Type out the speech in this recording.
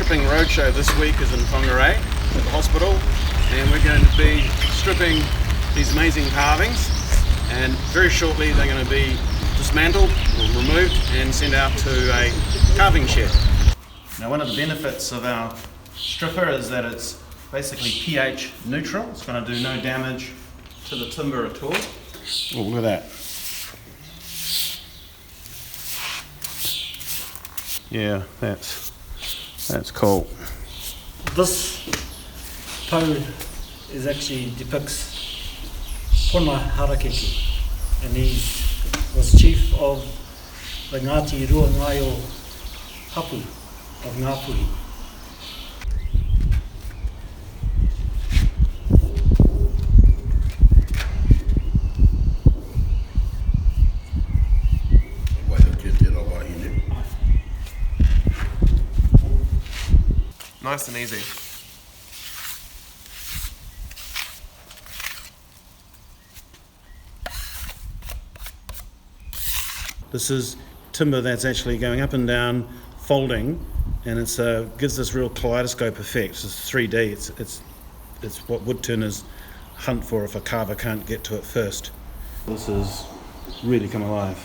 stripping roadshow this week is in Whangarei at the hospital, and we're going to be stripping these amazing carvings, and very shortly they're going to be dismantled or removed and sent out to a carving shed. Now, one of the benefits of our stripper is that it's basically pH neutral. It's going to do no damage to the timber at all. Oh, look at that. Yeah, that's cool. This Pou is actually depicts Pona Harakeke, and he was chief of the Ngāti Ruangaio Hapu of Ngāpuhi. Nice and easy. This is timber that's actually going up and down, folding, and it's gives this real kaleidoscope effect. It's 3D. It's what woodturners hunt for if a carver can't get to it first. This has really come alive.